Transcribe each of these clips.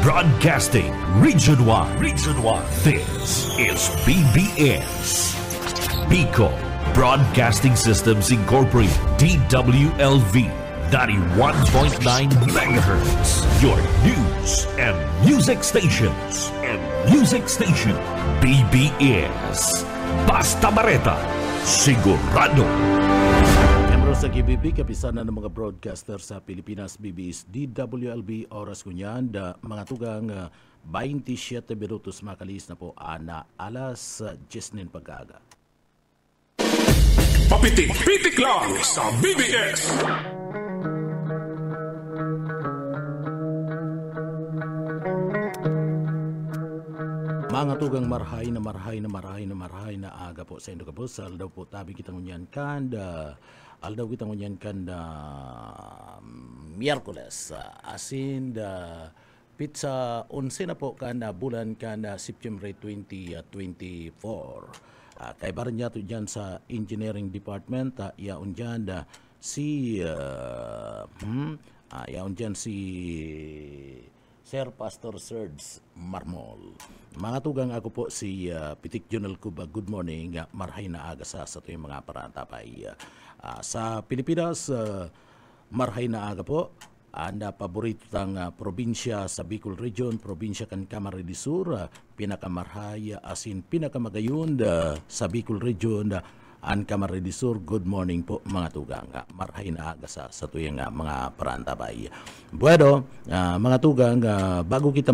Broadcasting Region 1. Region 1. This is BBS. Bicol Broadcasting Systems Incorporated. DWLV 91.9 MHz. Your news and music stations. BBS. Basta Bareta. Sigurado. Sa KBP, kapisanan ng mga broadcaster sa Pilipinas, BBS DWLB, oras kunyan, mga tugang 27 minutos makalis na po, ana alas 10 pagkaga. Papitik-pitik lang sa BBS. Mga tugang marhay na aga po sa Indo Kapos, aldaw po tabi kitang unyan kanda. Aldaw kitang unyan kanda Miyerkules, asin da pizza 11 na po kanda bulan kanda September 2024. Kay baran niya to dyan sa Engineering Department, yaon dyan yaon dyan si Sir Pastor Serge Marmol. Mga tugang, ako po si Pitik Junel Cuba. Good morning. Marhay na aga sa tuyong mga parantapay. Sa Pilipinas, marhay na aga po. Anda paborito tang probinsya sa Bicol Region, probinsya kan Camarines Sur, pinakamarhay asin pinakamagayon sa Bicol Region, ang Camarines Sur. Good morning po mga tugang. Marhay na aga sa tuyong mga parantabay. Bueno, mga tugang, bago kita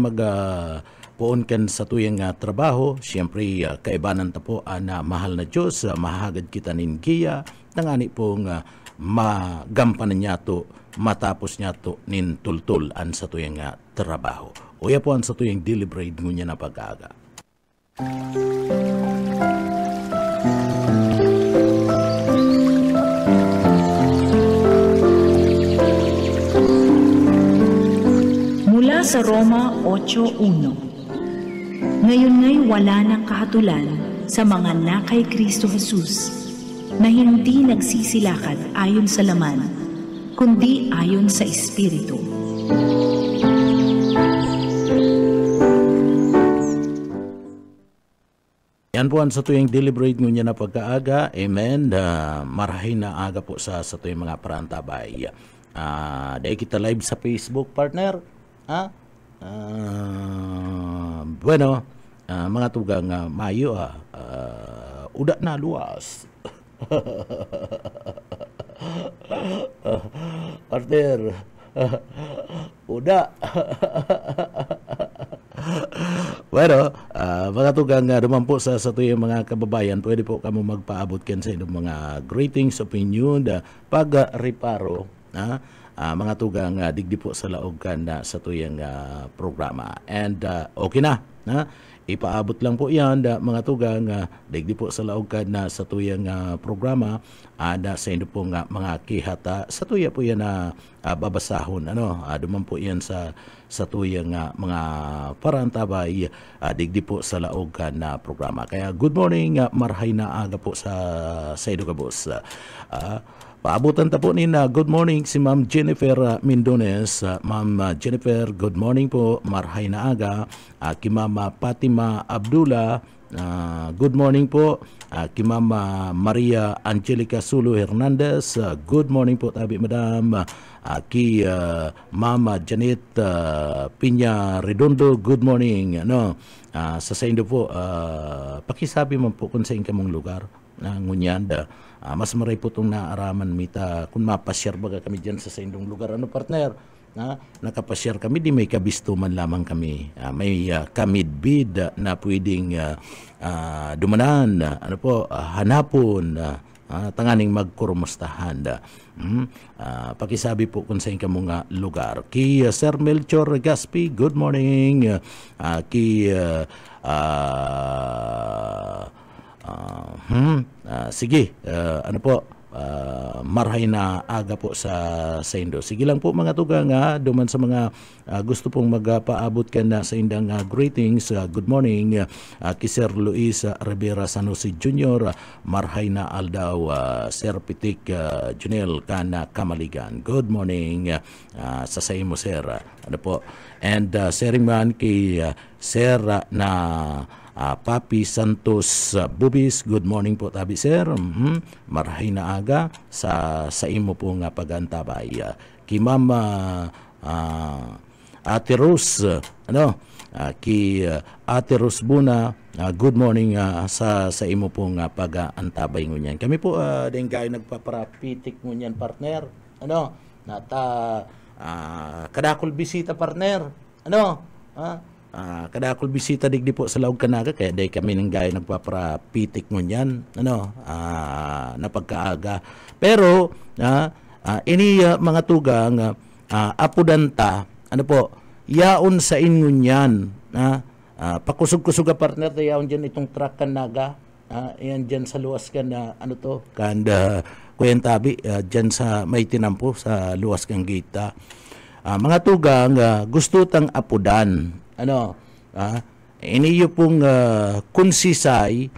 puon kan sa tuyang trabaho, siyempre kaibanan ta po na mahal na Diyos, mahagad kita ningiya, nangani pong magampanan niya to, matapos niya to nin tultul an sa tuyang trabaho. Uya po an sa tuyang deliberate ngunya na pag-aga. Mula sa Roma 8:1. Ngayon nga'y wala ng kahatulan sa mga nakay Kristo Jesus, na hindi nagsisilakad ayon sa laman, kundi ayon sa Espiritu. Yan po ang sa tuyang deliberate ngunya na pagkaaga. Amen. Marahin na aga po sa tuyang mga parantabay. Dahil kita live sa Facebook, partner. Bueno, mga tugang mayo, uda na luwas. Partner, uda. Bueno, mga tugang naman po sa tuyong mga kababayan, pwede po kamo magpaabot kan sa inyong mga greetings, opinion, pag-reparo, mga tugang digdi po sa laog kan sa tuyang programa. And okay na, ipaabot lang po yan mga tugang, digdi po sa laog kan sa tuyang programa, sa inyo po mga kihata, sa tuya po yan babasahon, duman po yan sa tuyang mga parantabay, digdi po sa laog kan programa. Kaya good morning, marhay na aga po sa inyo kabos. Paabutan ta po ni good morning si Ma'am Jennifer Mindones. Ma'am Jennifer, good morning po. Marhay na aga. Ki Mama Fatima Abdullah, good morning po. Ki Mama Maria Angelica Sulu Hernandez, good morning po tabi madam. Ki Mama Janet Piña Redondo, good morning. Sa inyo po, pakisabi man po kung sa inyong lugar na ngunyanda. Mas maray po itong naaraman mita kung mapasyar baga kami dyan sa inyong lugar. Partner? Nakapasyar kami, di may kabistuman lamang kami. May kamidbid na pwedeng dumanan, hanapon, tanganing magkurumustahan. Pakisabi po kung sa inyong mga lugar. Ki Sir Melchor Gaspi, good morning. Sige, marhay na aga po sa Indo. Sige lang po mga tugang, duman sa mga gusto pong magpaabot ka na sa indang greetings. Good morning kay Sir Luis Rivera San Jose Jr., marhay na aldaw Sir Pitik Junel Kana Kamaligan. Good morning sa mo Sir. Ano po? And sharing man kay Sir na Papi Santos Bubis. Good morning po tabi sir. Marhay na aga sa imo po nga pagantabay. Ki Ma'am Ate Rose, ki Ate Rose Buna, good morning sa imo po nga pagantabay ngunyan. Kami po din kayo nagpaparapitik ngunyan partner. Nata kadakol bisita partner. Kadakol bisita digdi po sa Laog Kanaga, kaya day kami nang gaya nagpaparapitik mo yan, napagkaaga. Pero ini mga tugang apudanta, yaon sa ingon yan, pakusog-kusog partner, yaon dyan itong truck Kanaga, yan dyan sa luwas kan kanda kuyentabi, dyan sa may tinampo sa luwas kang gita. Mga tugang gusto tang apudan, iniyo pong kunsisay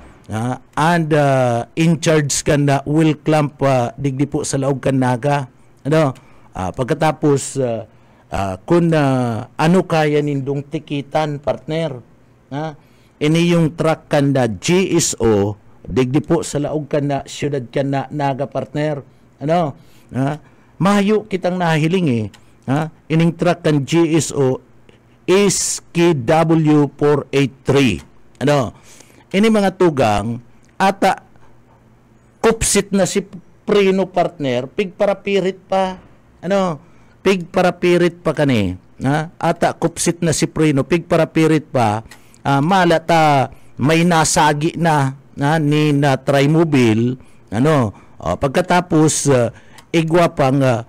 and in charge ka na will clamp digdi po sa Laog Kanaga. Pagkatapos kung ano kaya nindong tikitan partner, iniyong truck kanda GSO digdi po sa Laog Kana siyudad kana Naga partner. Mahayo kitang nahiling ining truck kan GSO is KW483. Ini mga tugang ata kupsit na si preno partner, pig para pirit pa. Pig para pirit pa kani. Ata kupsit na si preno, pig para pirit pa. Malata may nasagi na ni na Trimobile. Pagkatapos igwa pang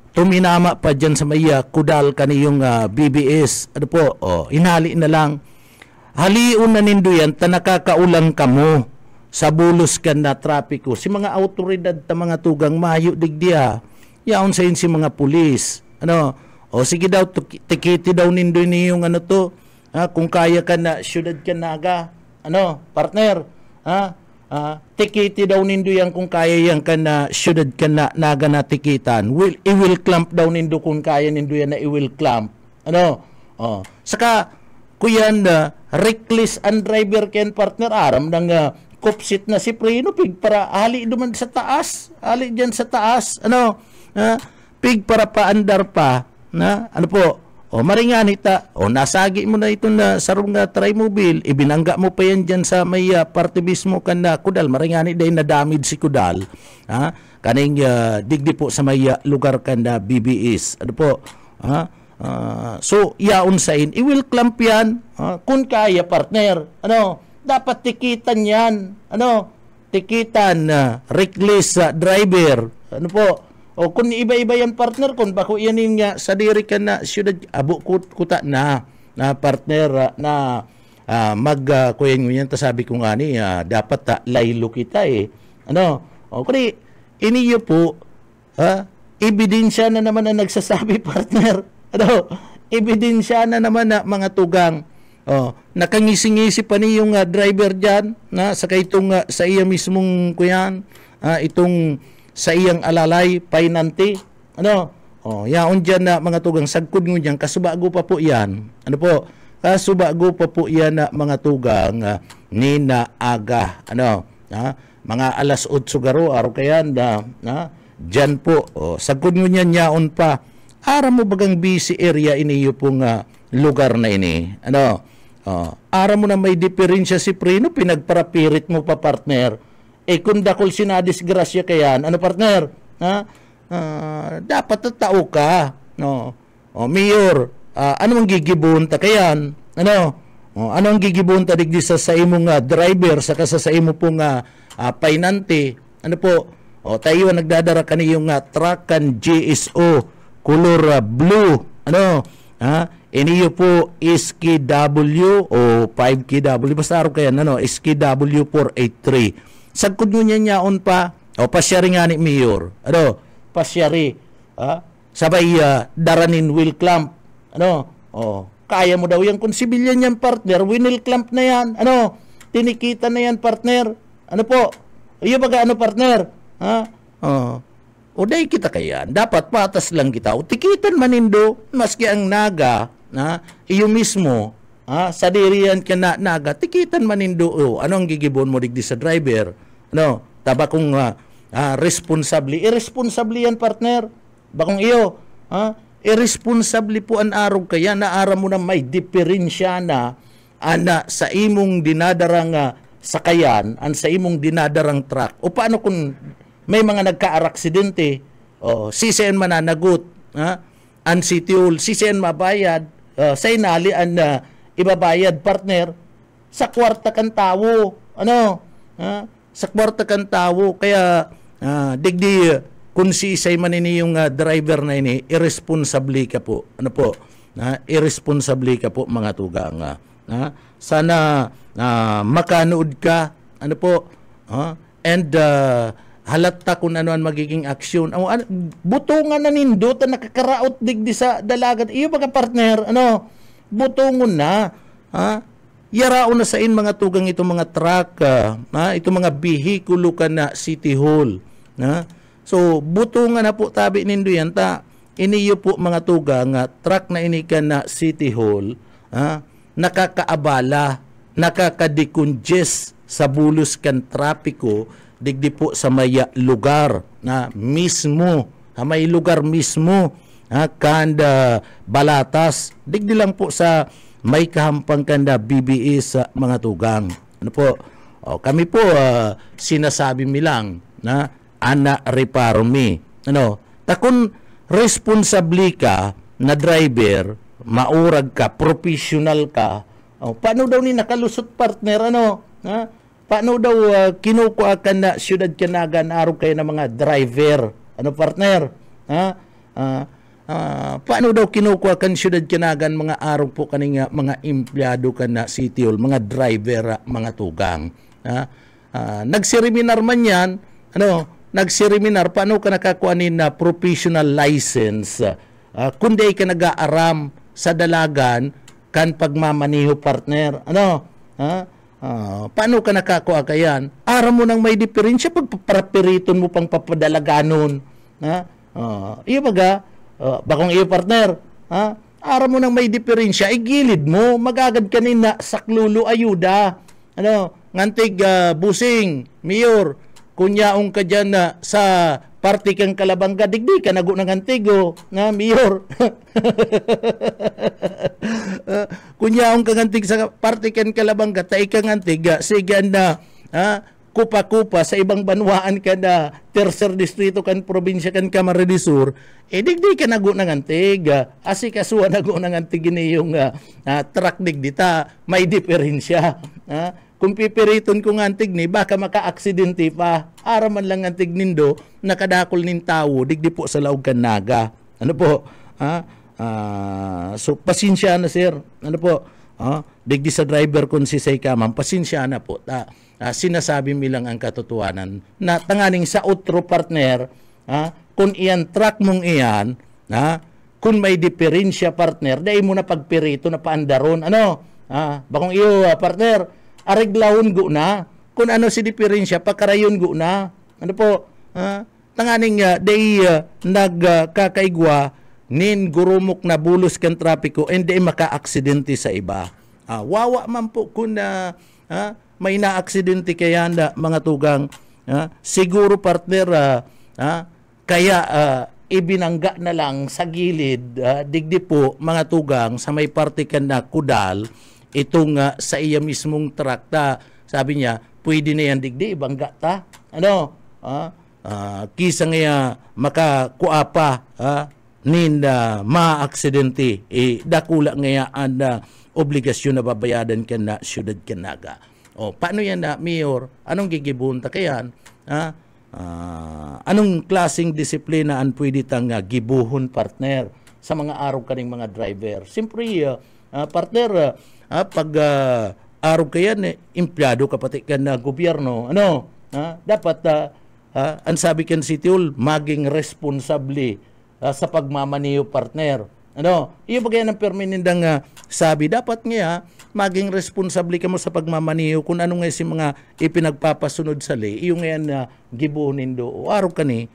tuminama pa dyan sa maya kudal kaniyong BBS. Inhali na lang. Haliun na nindo yan, nakakaulang kamo sa bulos ka na trapiko. Si mga autoridad ta mga tugang mayo digdiya. Yaon sa si mga pulis. Sige daw, tikiti daw nindo niyong kung kaya ka na, syudad ka naga. Partner, tikiti daw nindo yan kung kaya yan ka na syudad ka na naga na tikitan. I-will clamp daw nindo kung kaya nindo yan na i-will clamp. Saka kuyan reckless and driver ken partner aram nang kupsit na si preno pig para ali duman sa taas. Ali diyan sa taas. Pig para paandar pa maringani ta, nasagi mo na ito na sarong Trimobile, ibinangga mo pa yan dyan sa may partibismo kan na kudal, maringani day na damage si kudal, kaning digdi po sa may lugar kan na BBS, so yaon sa in, i-will clamp yan, kung kaya partner, dapat tikitan yan, tikitan, reckless driver, kung iba-iba yan partner, kung bako yan nga sa diri ka na siyudad, abo kuta na partner na kuyan mo yan, sabi ko nga ni, dapat laylo kita kuni iniyo po, ebidensya na naman na nagsasabi partner, ebidensya na naman na mga tugang, nakangisi-ngisi pa ni yung driver dyan, saka itong sa iya mismong kuyan, itong sa iyang alalay, painanti. Yaon dyan na mga tugang, sagkod mo dyan, kasubago pa po yan. Kasubago pa po yan na mga tugang, ni na aga. Mga alas 8 garo, araw kayan, dyan po, sagkod mo niyan, yaon pa. Aram mo bagang busy area iniyo pong lugar na ini. Aram mo na may diferensya si preno, pinagparapirit mo pa partner. Kung dakol sinadisgrasya kayan, partner? Dapat tao ka. Mayor, ano ang gigibunta kayan? Ano ang gigibunta digdi sa imong driver, saka sa imo pong painante? Tayo nagdadara kaniyong truckan GSO, color blue. Iniyo po SKW o 5KW, basta araw kayan, SKW 483. Sagkod mo niya yaon pa, O pasyari nga ni Mayor. Ano? Pasyari. Sabay daranin will clamp. Ano? O, kaya mo daw yan kung civilian yan, partner. Winil clamp na yan. Ano? Tinikita na yan, partner. Ano po? Iyo baga ano, partner? O day kita kayan. Dapat patas lang kita. O tikitan manindo. Maski ang naga, iyo mismo, sa diriyan ka na naga, tikitan manindo. O, ano ang gigibon mo digdi sa driver? Ano? Taba kung responsably. Irresponsably yan, partner. Bakong iyo, irresponsably po ang araw kaya na araw mo na may diferensya na ana sa imong dinadarang sakayan, an sa imong dinadarang truck. O paano kung may mga nagka-aksidente, sisiyan mananagot, an sitiol, sisiyan mabayad, sa inali an ibabayad, partner, sa kwarta kan tawo. Ano? Sa kwarta kan tawo. Kaya, digdi, kung si isay man ini yung driver na ini, irresponsably ka po. Ano po? Irresponsably ka po, mga tugang. Sana makanood ka. Ano po? And halatta kung ano ang magiging aksyon. Butungan na nindot na nakakaraot digdi sa dalagat. Iyo mga partner, ano? Butungon na. Yarao na sa in mga tugang itong mga truck, itong mga bihikulo ka na City Hall. So, butungan na po tabi nindo yan. Iniyo po mga tugang, truck na inikan na City Hall, nakakaabala, nakakadekongest sa bulos kan trapiko, digdi po sa may lugar na mismo, may lugar mismo, kanda balatas, digdi lang po sa may kahampang kanda BBE sa mga tugang. Ano po? Kami po sinasabi mi lang na ana reparo mi. Ano? Takon responsably ka na driver, maurag ka, professional ka. Paano daw ni nakalusot, partner? Ano? Paano daw kinukuha ka na siyudad Kanagan araw kayo ng mga driver? Ano, partner? Paano daw kinukuha kan siyudad Kanagan mga araw po kaning mga empleyado ka na City Hall, mga driver, mga tugang? Nagsiriminar man yan, ano? Nagsiriminar, paano ka nakakuanin na professional license? Kundi ka nag-aaram sa dalagan kan pagmamaniho, partner. Ano? Paano ka nakakuha ka yan? Aram mo nang may diferensya pag papapiriton mo pang papadalaganon. Iyo baga, bakong iyo, partner. Aram mo nang may diferensya, igilid mo, magagad kanina saklulo ayuda. Ano? Ngantig busing, mayor, kunyaong ka dyan sa party kang Kalabanga, digdi ka nago ng antigo, mayor. Kunyaong ka antig sa party kang Kalabanga, tayo kang antig, sigan na kupa-kupa sa ibang banwaan ka na tercer distrito kan probinsya kan Camarines Sur, digdi ka nago ng antig, asikasuwa nago ng antig yung truck digdi ta, may diferensya. Kung pipiriton ko ng antig ni, baka maka-aksidente pa. Araman lang antig nindo, nakadakol nin tao, digdi po sa laog kan naga. Ano po? So, pasensya na, sir. Ano po? Digdi sa driver kung si say kamam, pasensya na po. Sinasabi mi lang ang katotohanan na tanganing sa outro, partner, kung iyan truck mong iyan, kung may diferensya, partner, dahil mo na pagpirito na paandaron. Ano? Bakong iyo, partner, areglawon go na. Kung ano si diferensya, pakarayon go na. Ano po? Tanganing day nagkakaigwa nin gurumok na bulos kan trapiko and day maka-aksidente sa iba. Wawa man po kung may na-aksidente kaya na mga tugang. Siguro, partner, kaya ibinangga na lang sa gilid, digdi po mga tugang sa may parte kan na kudal, itong sa iya mismong trakta, sabi niya, pwede na yan digdi, ibangga ta. Ano? Kisa nga makakuapa, nin ma-aksidente, dakula nga ang obligasyon na babayadan ka na siyudad Kanaga. Paano yan na, Mayor? Anong gigibunta kayan? Anong klaseng disiplina ang pwede tang gibuhon, partner, sa mga araw kaning mga driver? Siyempre, partner, pag araw ka yan, empleyado ka pati ka na gobyerno, ano? Dapat ang sabi kan City Hall, maging responsable sa pagmamaniho, partner. Iyo bagay ng permanentang sabi, dapat nga maging responsable ka mo sa pagmamaniho kung ano nga si mga ipinagpapasunod sa ley. Iyo nga na gibunin do. O araw ka ni,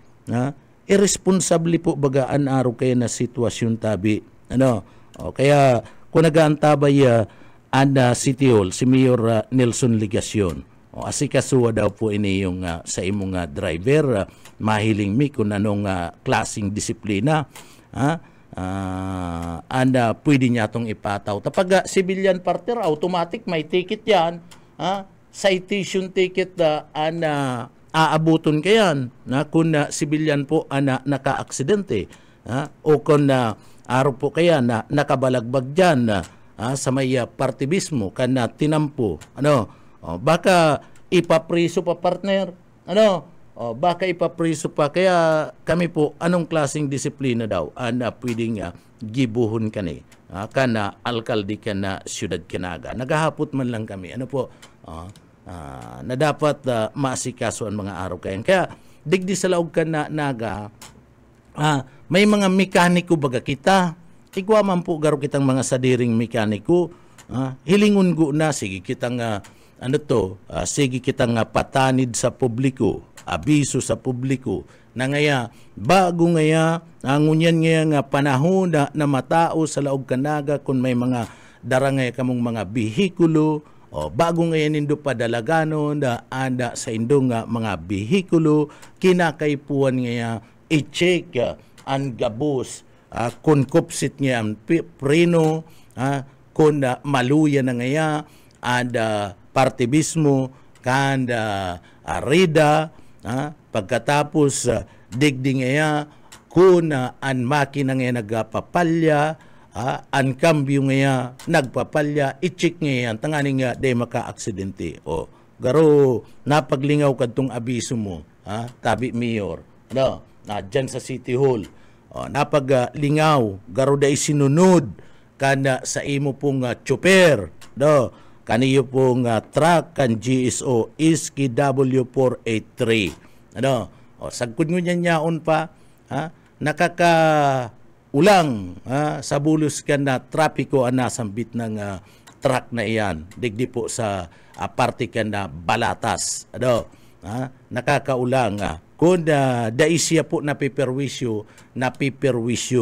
irresponsable po bagaan araw kayo na sitwasyon tabi. Kaya kung nagaantabay City Hall, si Mayor Nelson Ligacion, asikasuwa daw po ini yung sa imong driver, mahiling mi kung anong klaseng disiplina, pwede niya itong ipataw. Tapag civilian partner, automatic may ticket yan. Citation ticket aabuton kayan kung civilian po naka-aksidente. O kung araw po kaya na nakabalagbag dyan sa may partibismo kana tinampo. Baka ipapriso pa, partner. Baka ipapriso pa. Kaya kami po, anong klaseng disiplina daw pwedeng gibuhon kani kana alkalde kana siyudad Kinaga. Naghahapot man lang kami. Na dapat maasikaso ang mga araw kayan. Kaya digdi sa laog ka na naga, may mga mekaniko baga kita. Igwa man po garo kitang mga sadiring mekaniko. Hilingon go na, sige kitang sige kitang patanid sa publiko, abiso sa publiko, na ngaya, bago ngaya, ngunyan ngaya nga panahon na matao sa laog Kanaga kung may mga darangay kamong mga bihikulo, bago ngaya nindo padalaganon anda sa indong mga bihikulo, kinakaipuan ngaya i-check ang gabos, kung kupsit niya ang preno, kung maluya na ngaya, partibismo, kanda rida, pagkatapos digding ngaya, kung ang makina ngaya nagpapalya, ang kambyo ngaya nagpapalya, i-check ngaya, tanganing nga de maka-aksidente. Garo, napaglingaw ka itong abiso mo, tabi mayor, dyan sa City Hall, napaglingaw, garo da isinunod, kana sa imo pong chopper, kaniyo pong truck kan GSO Iski W483. Sagkod nyo niyaon pa, nakakaulang sa bulos ka na trapiko nasambit ng truck na iyan. Digdi po sa parte ka na Balatas. Nakakaulang. Kung daisya po napiperwisyo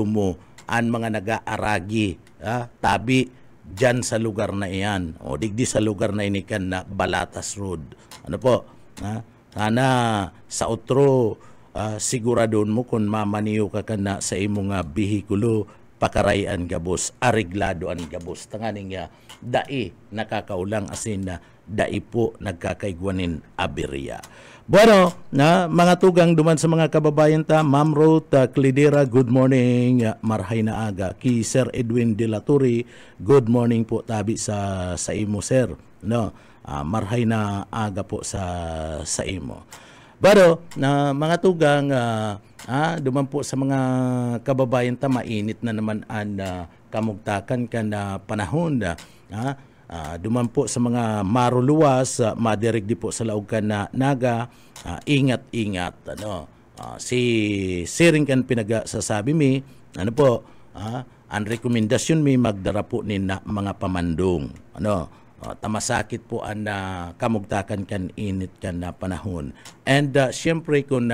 mo ang mga nag-aaragi, tabi, dyan sa lugar na iyan. Digdi sa lugar na inikan na Balatas Road. Sana sa otro, siguradon mo kung mamaniyo ka na sa imong bihikulo, pakarayan gabos, areglado ang gabos. Tanganing dai nakakaulang asin na dai po nagkakaigwanin aberya. Bueno, mga tugang duman sa mga kababayan ta, Ma'am Ruth Clidera, good morning, marhay na aga. Ki Sir Edwin De La Torre, good morning po tabi sa imo, sir. Marhay na aga po sa imo. Pero mga tugang, duman po sa mga kababayan ta, mainit na naman ang kamugtakan ka na panahon. Duman po sa mga maruluwas, madirigdi po sa laog ka na naga, ingat-ingat. Si Siring kan pinagasasabi mi, ang rekomendasyon mi magdara po ni na mga pamandong. Tamasakit po ang kamugtakan kan init kan na panahon. And siyempre kung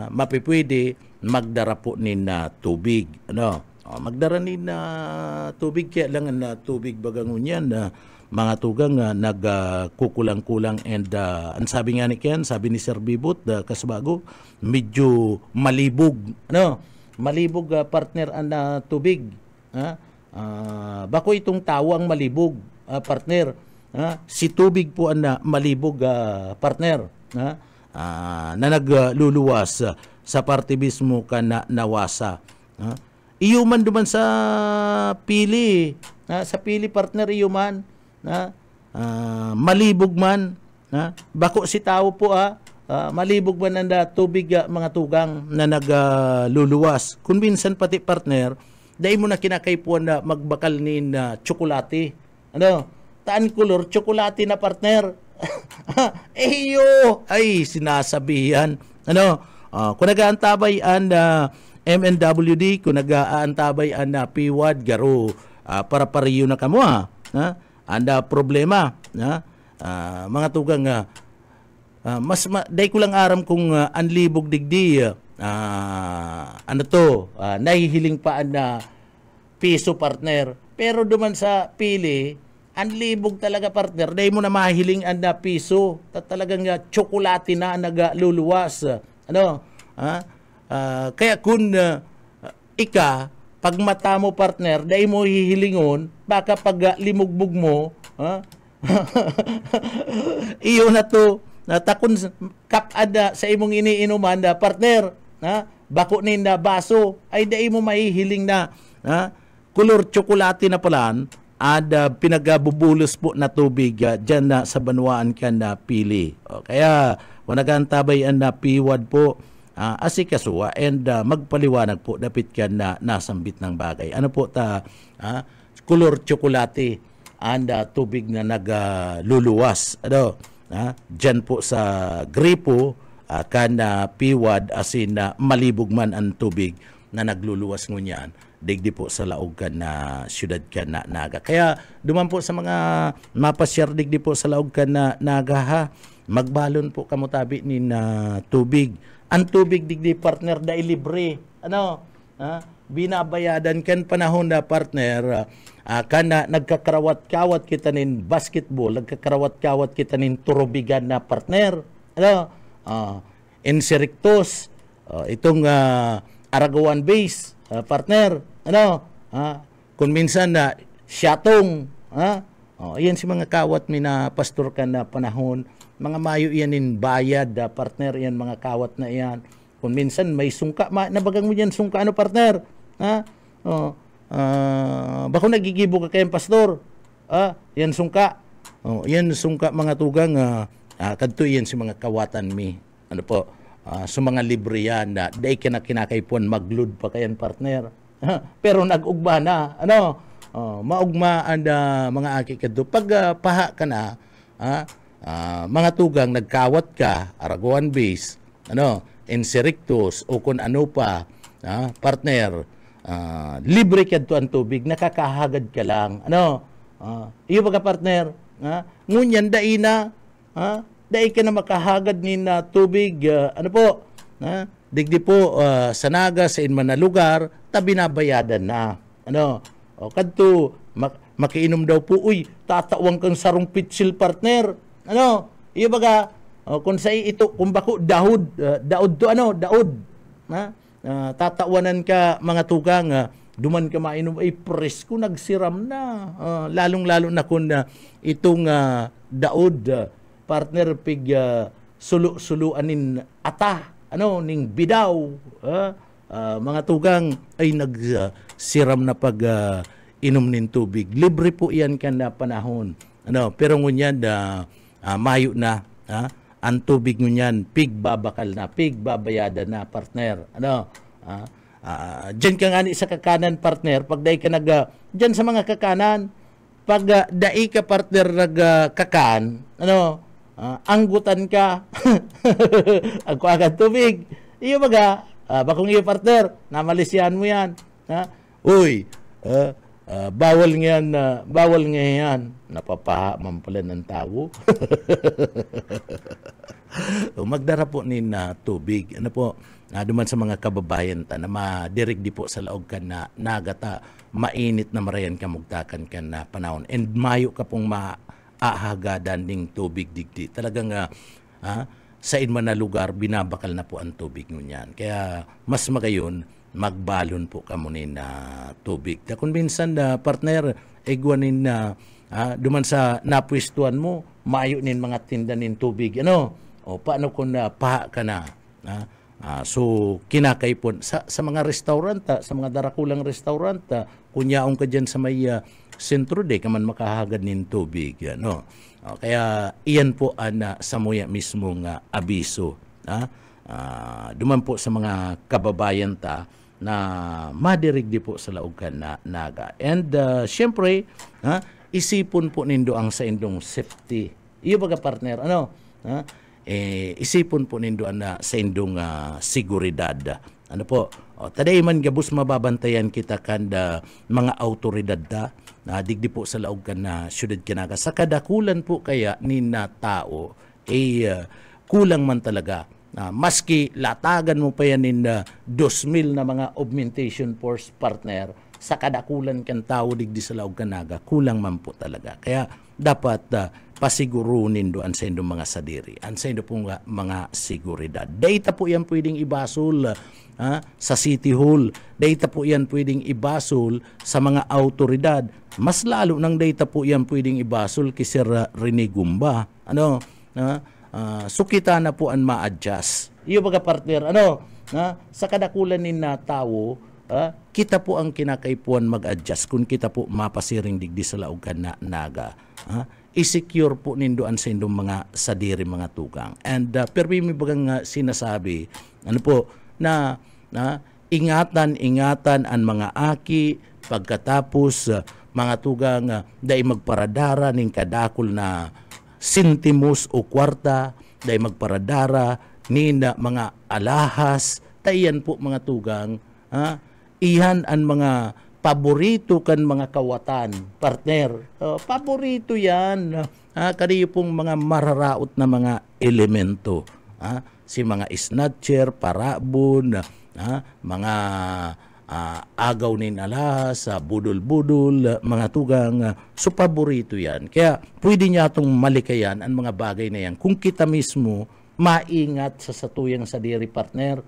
mapipwede, magdara po ni na tubig. Magdara ni na tubig, kaya lang na tubig bagangon yan mga tugang nagkukulang-kulang and ang sabi nga ni Ken, sabi ni Sir Bibot kasbago, medyo malibog malibog partner ang tubig. Bako itong tawang malibog partner, si tubig po ang malibog partner, na nagluluwas sa partibismo ka na nawasa. Iyo man duman sa pili, sa pili partner, iyo man malibog man, bako si tao po malibog man ang tubig mga tugang na nagluluwas. Kung minsan pati partner, dahil mo na kinakaipuan na magbakal ni tsokolate. Taan color, tsokolate na partner. Ay, sinasabihan, Ano? Kung nagaantabay ang MNWD, kung nagaantabay ang PWAD, garo para-pariyo na kamo ha. Anda problema. Mga tugang day ko lang aram kung anlibog digdi nahihiling pa ang piso partner. Pero duman sa pili, anlibog talaga partner, day mo na mahiling ang piso. Talagang tsokolate na nagluluwas. Kaya kung pag mata mo partner, day mo hihilingon, baka pag limugbog mo, iyo na to, takon kapad sa imong iniinuman na partner, bako ninda baso, ay day mo mahihiling na, kulor tsokolate na palan, pinagabubulos po na tubig dyan na sa banwaan ka na pili. Kaya, kung nagantabay ang piwad po, asikasuwa and magpaliwanag po dapit ka na nasambit ng bagay. Ano po kulor tsokolate and tubig na nagluluwas. Dyan po sa gripo kana piwad asin malibog man ang tubig na nagluluwas ngunyan. Digdi po sa laog ka na syudad ka na naga. Kaya duman po sa mga mapasyar digdi po sa laog ka na naga ha. Magbalon po kamutabi ni tubig. Ang tubig digdi partner dahil libre. Binabayadan kan panahon na partner kana nagkakarawat-kawat kita nin basketball, nagkakarawat-kawat kita nin turubigan na partner. Inserictus, itong Araguan base, partner. Kung minsan na syatong, yan si mga kawat na pastor ka na panahon. Mga mayo yan in bayad, partner, yan mga kawat na yan. Kung minsan may sungka, nabagang mo yan sungka, partner? Bako nagigibo ka kayong pastor? Yan sungka. Yan sungka mga tugang, kadto yan si mga kawatan mi. So mga libre yan na day kinakaypon maglud pa kayan partner. Pero nag-ugma na. Maugma ang mga aki kadto. Pag paha ka na, mga tugang nagkawat ka, Araguan base, Inserictus, o kung ano pa, partner, libre ka to ang tubig, nakakahagad ka lang. Iyo ba ka partner? Ngunyan dai na, dai ka na makahagad ni na tubig, digdi po sa naga sa inman na lugar, binabayadan na. Kadto, makiinom daw po, tatawang kang sarong pitsil partner. Iyo ba ka? Kung sa ito, kung bako, daod to, tatawanan ka mga tugang, duman ka mainom, ay presko, nagsiram na. Lalong-lalo na kung itong daod, partner, pig sulu-suluanin ata, ning bidaw, mga tugang, ay nagsiram na pag inom nin tubig. Libre po yan ka na panahon. Pero ngunyan, mayo na, ang tubig ngunyan, pig babakal na, pig babayadan na, partner. Diyan ka nga sa kakanan, partner, pag dahi ka diyan sa mga kakanan, pag dahi ka, partner, kakan, anggutan ka, ang kuagan tubig. Iyo baga, bakong iyo, partner, namalisyan mo yan. Bawal nga yan. Napapaha man pala ng tao. Magdara po ni tubig. Duman sa mga kababayan na madirig di po sa laog ka na nagata, mainit na marayan ka mugtakan ka na panahon. And mayo ka pong maahagadan ng tubig digdi. Talagang sa inman na lugar, binabakal na po ang tubig ngunyan. Kaya mas magayon, magbalon po ka muna na tubig. Kung minsan partner, egwanin na duman sa napwistuan mo, mayo nin mga tindanin tubig. Paano kung paha ka na? So, kinakaipon. Sa mga restaurant, sa mga darakulang restaurant, kunyaong ka dyan sa may sentro, ka man makahagad nin tubig. Kaya, iyan po sa muya mismong abiso. Duman po sa mga kababayan na madirig di po sa laogan na naga. And syempre, isipon po nindo ang sa indong safety. Iyo baga partner, isipon po nindo na sa indong seguridad. Ano po? Taday man gabus mababantayan kita kanda mga autoridad na digdi po sa laog kan na syudad kinaga. Sa kadakulan po kaya ni na tao, kulang man talaga. Maski latagan mo pa yan in 2,000 na mga augmentation force partner, sa kadakulan kan tao digdi sa laog kanaga, kulang man po talaga. Kaya dapat pasigurunin doon sa indong mga sadiri, sa indong pong mga seguridad. Data po yan pwedeng ibasol sa City Hall. Data po yan pwedeng ibasol sa mga autoridad. Mas lalo ng data po yan pwedeng ibasol kay Sir Rene Gumba. So kita na po ang ma-adjust. Iyo baga partner, sa kadakulan ni na tao, kita po ang kinakaipuan mag-adjust kung kita po mapasiring digdi sa laog kan na naga. I-secure po nindoan sa indong mga sadiri mga tugang. And pero may bagang sinasabi, na ingatan ang mga aki pagkatapos mga tugang dahil magparadara ning kadakol na sintimos o kwarta, dahil magparadara ni na mga alahas, tayan po mga tugang, iyan ang mga paborito kan mga kawatan, partner. Paborito yan. Kaniyo pong mga mararaot na mga elemento. Si mga snatcher, parabon, mga agaw ni alahas, budol-budol, mga tugang. So paborito yan. Kaya pwede niya itong malikayan ang mga bagay na yan. Kung kita mismo maingat sa satuyang sadiri, partner,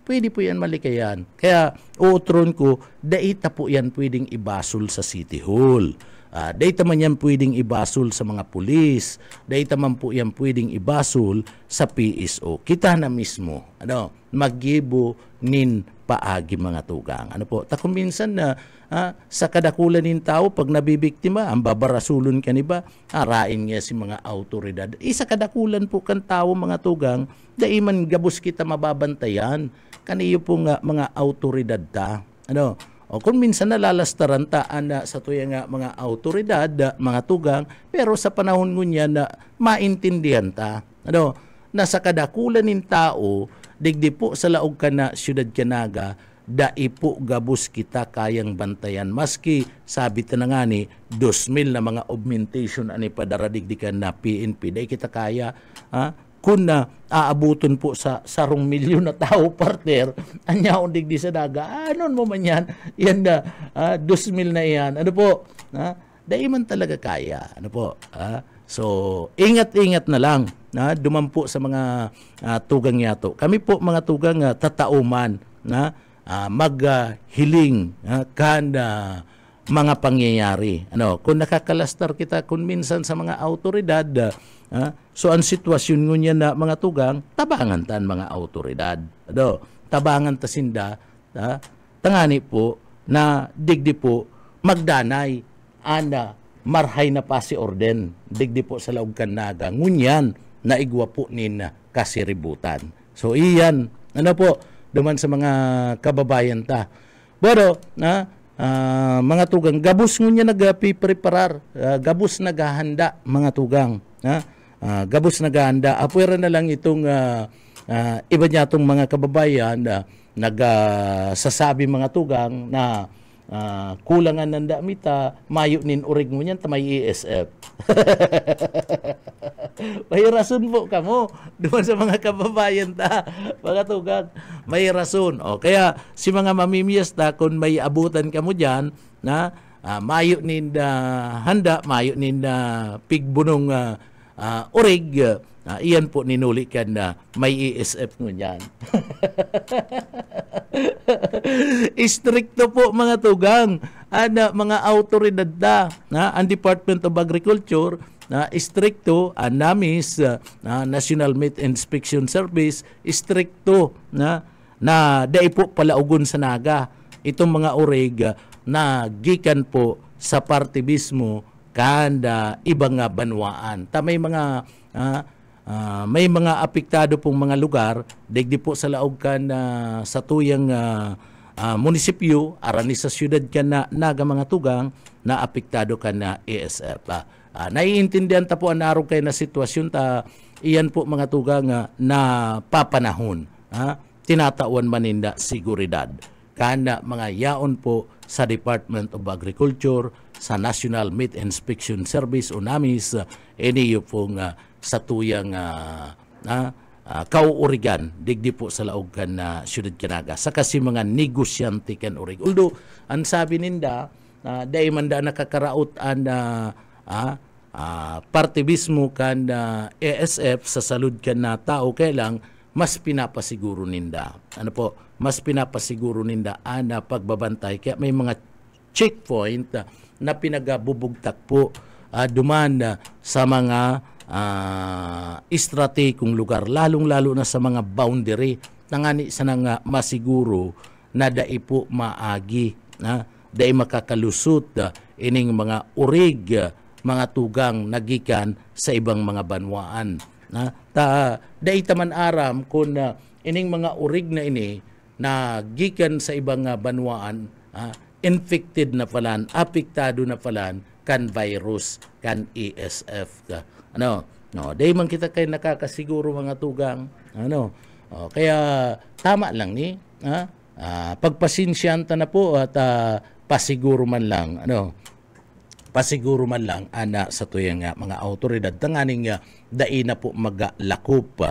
pwede po yan malikayan. Kaya uutron ko, daita po yan pwedeng ibasol sa City Hall. Daita man yan pwedeng ibasol sa mga pulis. Daita man po yan pwedeng ibasol sa PSO. Kita na mismo, maggibo nin paagi mga tugang. Kung minsan na sa kadakulan nin tao, pag nabibiktima, ang babarasulon ka ba? Arain niya si mga autoridad. Sa kadakulan po kan tao mga tugang, daiman gabos kita mababantayan. Kaniyo po nga mga autoridad ta. Kung minsan nalalastaran taan sa tuya nga mga autoridad, mga tugang, pero sa panahon ngunya na maintindihan ta. Na sa kadakulan nin tao, digdi po sa laog ka na siyudad kanaga, dai po gabos kita kayang bantayan. Maski sabi ta na nga ni 2,000 na mga augmentation ani padaradigdikan na PNP, dai kita kaya kung aabuton po sa 1,000,000 na tao, partner, anya undig di sa daga, anon mo man yan, yan na, 2,000 na yan, dahil man talaga kaya, so, ingat-ingat na lang, dumampo sa mga tugang yato. Kami po mga tugang tatauman, maghiling mga pangyayari. Kung nakakalastar kita kung minsan sa mga autoridad, so ang sitwasyon ngunya na mga tugang, tabangan tan mga autoridad. Tabangan ta sinda, tangani po na digdi po magdanay marhay na pa si orden. Digdi po sa laog kan naga. Ngunyan na igwa po nin kasiributan. So iyan, duman sa mga kababayan ta. Pero, mga tugang, gabus ngunya nagpipreparar, gabus naghahanda mga tugang. Gabus naghahanda. Apwera na lang itong iba niya itong mga kababayan nagsasabi mga tugang na kulangan ng damita, mayo nin urig mo niyan, tamay ESF. May rason po kamo doon sa mga kababayan ta, mga tugang. May rason. Kaya si mga mamimiyas ta, kung may abutan kamo dyan, na mayo nin handa, mayo nin pigbunong urig, iyan po ninulikan na may ESF mo niyan. Istrikto po mga tugang, mga autoridad ang Department of Agriculture, istrikto, NAMIS, National Meat Inspection Service, istrikto na dai po palaugon sa naga itong mga urig na gikan po sa partibismo kanda ibang banwaan. May mga apektado pong mga lugar, digdi po sa laog kan sa tuyang munisipyo, arani sa syudad ka na naga mga tugang na apektado ka na ESF. Naiintindihan ta po ang narong kayo na sitwasyon ta, iyan po mga tugang na papanahon. Tinatawan maninda seguridad. Kana mga yaon po sa Department of Agriculture, sa National Meat Inspection Service o NAMIS, iniyo pong sa tuyang kauurigan, digdi po sa laog kan na syudad kanaga. Sa kasi mga negosyante kan urig. Although, ang sabi ninda, dahil man da nakakaraot ang partibismo kan ESF sa salud kan na tao, kailang mas pinapasiguro ninda. Ano po? Mas pinapasiguro ninda na pagbabantay. Kaya may mga checkpoint na pinagabubugtak po duman sa mga estrategikong lugar, lalong-lalo na sa mga boundary nangani sa nga masiguro na dai po maagi na dai makakalusot ining mga urig, mga tugang nagikan sa ibang mga banwaan. Dai taman aram kung ining mga urig na ini na gikan sa ibang banwaan, infected na falan, apektado na falan kan virus, kan ESF. Dahil man kita kayo nakakasiguro mga tugang. Kaya tama lang ni. Pagpasinsyan ta na po at pasiguro man lang. Pasiguro man lang ana sa tuyang mga autoridad. Tanganing dai na po maglakop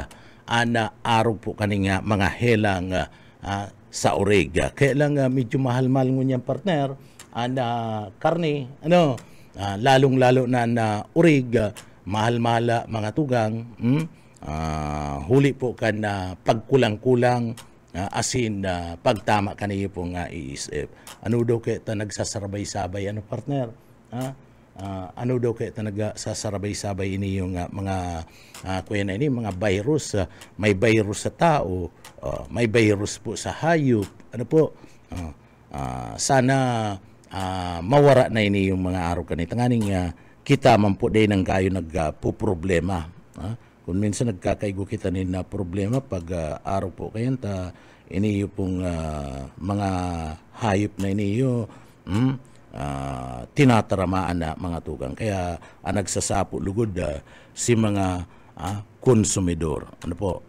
ana araw po kaning mga helang sa urig. Kaya lang medyo mahal-mahal ngunyan partner ana karne. Lalong-lalo na urig, mahal-mahal mga tugang, huli po ka na pagkulang-kulang, asin pagtama ka niyo pong iisip. Ano daw kayo ta nagsasarabay-sabay, partner? Ano daw kayo ta nagsasarabay-sabay ini yung mga kuya na ini, mga virus. May virus sa tao, may virus po sa hayop. Ano po? Sana mawara na ini yung mga araw kanito. Nganing kita man po din ang kayo nagpo-problema. Kung minsan nagkakaigo kita ni na problema pag araw po kayo ini yung pong mga hayop na iniyo tinataramaan na mga tugang. Kaya nagsasapo lugod si mga konsumidor. Ano po?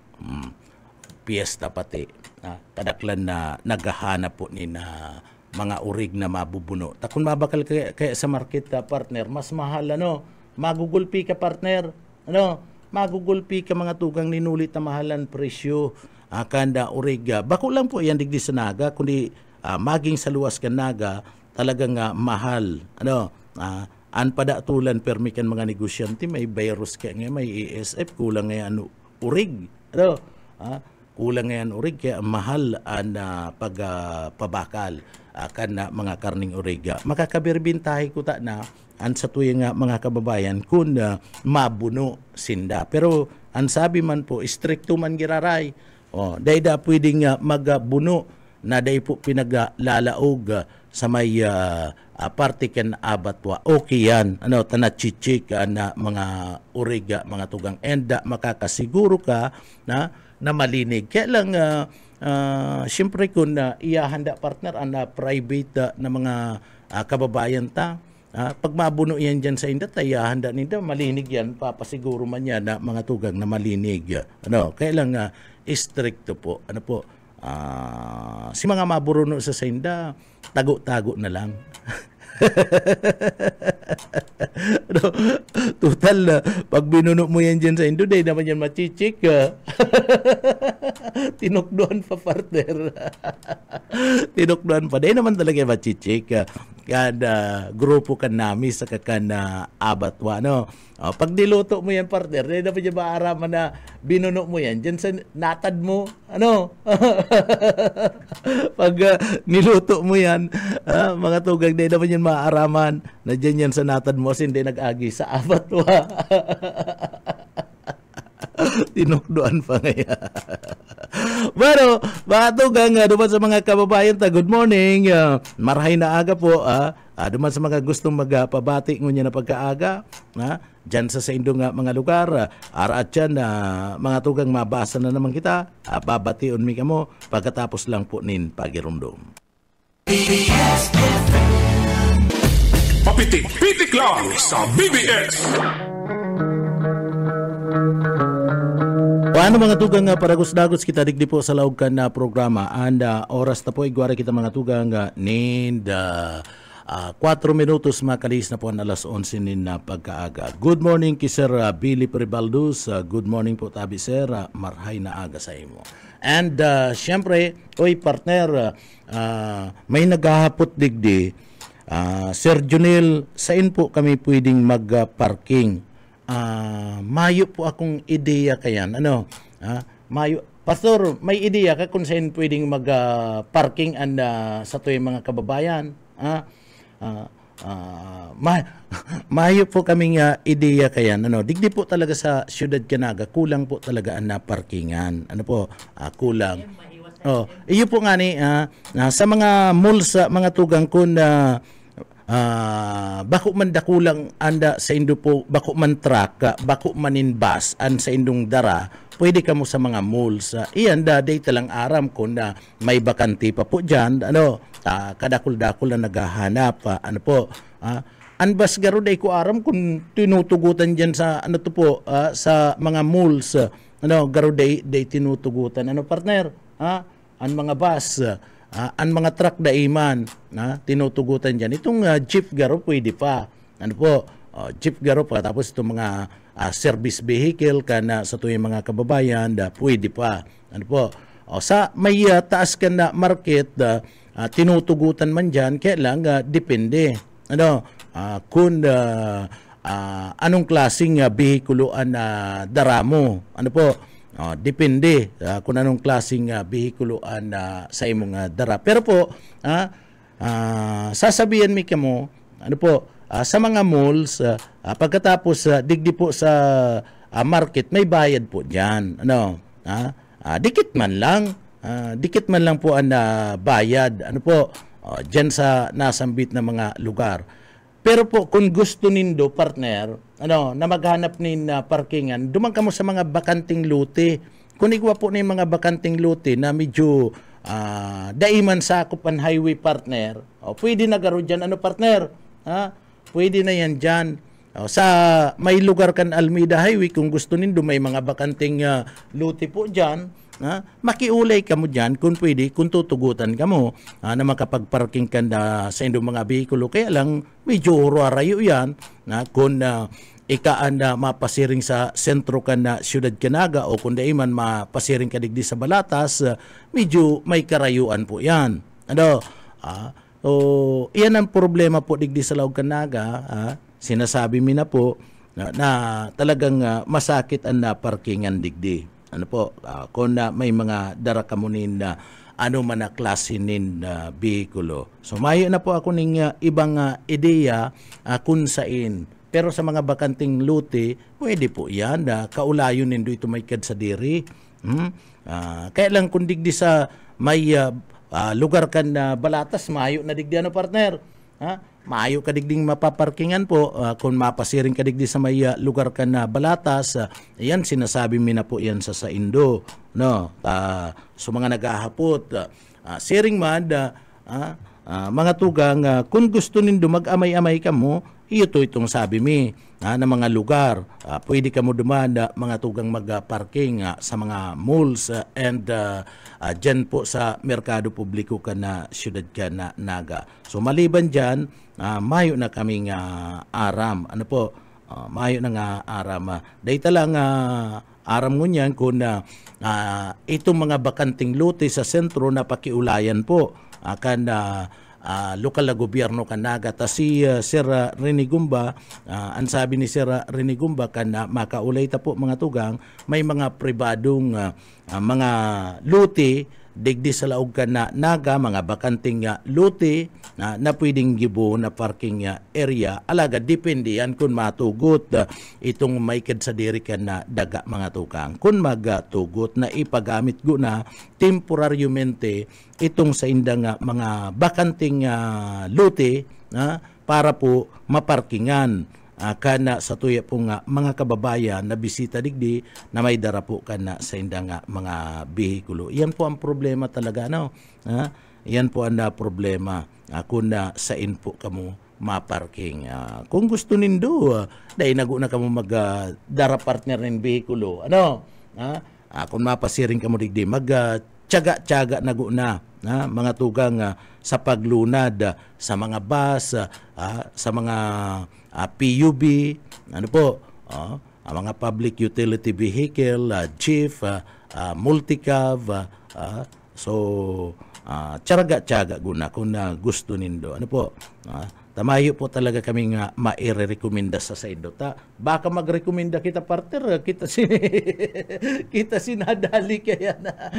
Piyesta pati. Kadaklan na naghahanap po ni na mga urig na mabubuno. Kung mabakal kaya sa market partner, mas mahal magugulpi ka partner. Magugulpi ka mga tugang ninulit na mahalan presyo. Kanda urig. Bako lang po yan digdi sa naga, kundi maging sa luwas ka naga, talagang mahal. An padatulan permikan mga negosyante, may virus kaya nga, may ESF, kulang nga urig. Kulang ngayon urig, kaya mahal na pagpabakal kan na mga karning urig. Makakabirbintahi ko ta na an sa tuyang mga kababayan kung mabuno sinda. Pero ang sabi man po, stricto man giraray. Dahil da pwedeng magbuno na dahil po pinaglalaog sa may partikan abatwa. Okay yan. Tanachichik na mga urig, mga tugang. And makakasiguro ka na malinig. Kaya lang, siyempre kung iyahanda partner ang private na mga kababayan ta, pag mabuno yan dyan sa indat, iyahanda ninda, malinig yan, papasiguro man yan na mga tugang na malinig. Kaya lang, stricto po. Si mga maburuno sa inda, tago-tago na lang. Total, pag binuno mo yan dyan sa Indo, dahil naman yan machichik. Tinukdoan pa partner. Tinukdoan pa. Dahil naman talaga machichik. Kada grupo kan nami sa kakan abatwa. Pag niluto mo yan partner, dahil naman yan maaraman na binuno mo yan dyan sa natad mo. Pag niluto mo yan, mga tugang, dahil naman yan maaraman na dyan yan sa natad mo, hindi nag-agi sa abatwa. Tinukdoan pa ngayon. Pero, matugang duman sa mga kababayan ta, good morning. Marahay na aga po. Duman sa mga gustong magpabati ngunya na pagkaaga. Dyan sa Indo nga mga lugar. Araat dyan, mga tugang mabasa na naman kita. Babatiun mi kamo pagkatapos lang po nin pagirumdum. Papitik-pitik lang sa BBS. Paano mga tugang paragos-dagos kita digdi po sa laog kan na programa. And oras na po igwara kita mga tugang need 4 minutos makalis na po ang alas 11 nin na pagkaaga. Good morning ki Sir Billy Peribaldus. Good morning po tabi Sir. Marhay na aga sa imo. And syempre, oy partner, may naghahapot digdi. Sir Junel, saan po kami pwedeng mag-parking? Mayo po akong ideya kayan. Ano? Mayo. Pastor, may ideya ka kung saan pwedeng mag-parking sa tuwing mga kababayan? Mayo po kaming ideya kayan. Ano? Digdi po talaga sa Siyudad Canaga, kulang po talaga ang parkingan. Ano po? Kulang. Iyo po nga ni sa mga malls, mga tugang kun bako man dakulang anda sa indo po, bako man truck, bako manin bus an sa indong dara, pwede ka mo sa mga malls. Iyan data lang aram kun may bakante pa po dyan, ano, kadakul-dakul na naghahanap, ano po, anbas garo day ko aram kung tinutugutan dyan sa, ano to po, sa mga malls, ano, garo day tinutugutan, ano partner, ang mga bus, ang mga truck daiman, tinutugutan dyan. Itong jeep garo pwede pa. Ano po? Jeep garo pa. Tapos itong mga service vehicle kana sa tuwing mga kababayan, pwede pa. Ano po? Sa may taas ka na market, tinutugutan man dyan, kaya lang depende. Ano? Kung anong klaseng behikuloan dara mo. Ano po? Depende kung anong klaseng behikuloan sa imong dara. Pero po, sasabihan mi kamo, ano po, sa mga malls, pagkatapos digdi po sa market, may bayad po diyan. Ano? Dikit man lang po ang bayad. Ano po, diyan sa nasambit na mga lugar. Pero po, kung gusto nindo, partner, ano, na maghanap nin parkingan, dumang ka mo sa mga bakanting lote. Kung igwa po na yung mga bakanting lote na medyo daiman sakop ang highway, partner, pwede na garo dyan. Ano, partner? Pwede na yan dyan. Sa may lugar kan Almeida Highway, kung gusto nindo, may mga bakanting lote po dyan, makiulay ka mo dyan kung pwede, kung tutugutan ka mo na makapagparking ka sa indong mga behikulo. Kaya lang, medyo hurarayo yan kung ikaan na mapasiring sa sentro ka na Siyudad Canaga o kung daiman mapasiring ka digdi sa Balatas, medyo may karayuan po yan. Ano? Iyan ang problema po digdi sa Laog Canaga. Sinasabi mi na po na talagang masakit ang parkingan digdi. Ano po, kung may mga darakamunin na ano man na klase nin behikulo. So mayo na po ako ning ibang ideya kung saan. Pero sa mga bakanting lote, pwede po yan. Kaulayon nindo ito may kad sa diri. Kaya lang kung digdi sa may lugar kan Balatas, mayo na digdi ano, partner. Maayo ka digding mapaparkingan po kung mapasiring ka digdi sa may lugar ka na Balatas. Yan, sinasabi mi na po yan sa Indo. No? So mga naghahapot, sharing man, mga tugang, kung gusto nindo mag-amay-amay ka mo, itong sabi mi na mga lugar. Pwede ka mo dumanda mga tugang mag-parking sa mga malls and dyan po sa merkado publiko ka na Siyudad Canaga. So maliban dyan, mayo na kaming aram. Ano po? Mayo na nga aram. Dahil lang aram ngunyan kung itong mga bakanting lote sa sentro na pakiulayan po kan lokal na gobyerno Canaga. Si Sir Rene Gumba, ang sabi ni Sir Rene Gumba kan makaulay ta po mga tugang, may mga pribadong mga lote digdi sa Laog Canaga, mga bakanting lote na pwedeng gibo na parking area. Alaga, depende yan kung matugot itong maikad sa diri ka na daga mga tukang. Kung magtugot na ipagamit go na temporaryamente itong sa indang mga bakanting lote para po maparkingan kana sa tuya pong mga kababayan na bisita digdi na may dara po kana sa indang mga behikulo. Yan po ang problema talaga, no? yan po ang problema. Kung na sain po kamo maparking. Kung gusto nindo, dahil na kamo dara partner ng behikulo. Ano? Kung mapasiring kamo digdi, tsaga-tsaga na mga tugang sa paglunad sa mga bus, sa mga PUB, ano po, mga public utility vehicle, jeep, multicab, so tsaga-tsaga guna kung gusto nindo. Ano po? Tamayo po talaga kami nga maire-rekomenda sa saido. Baka magrekomenda kita partner, kita sinadali kaya na.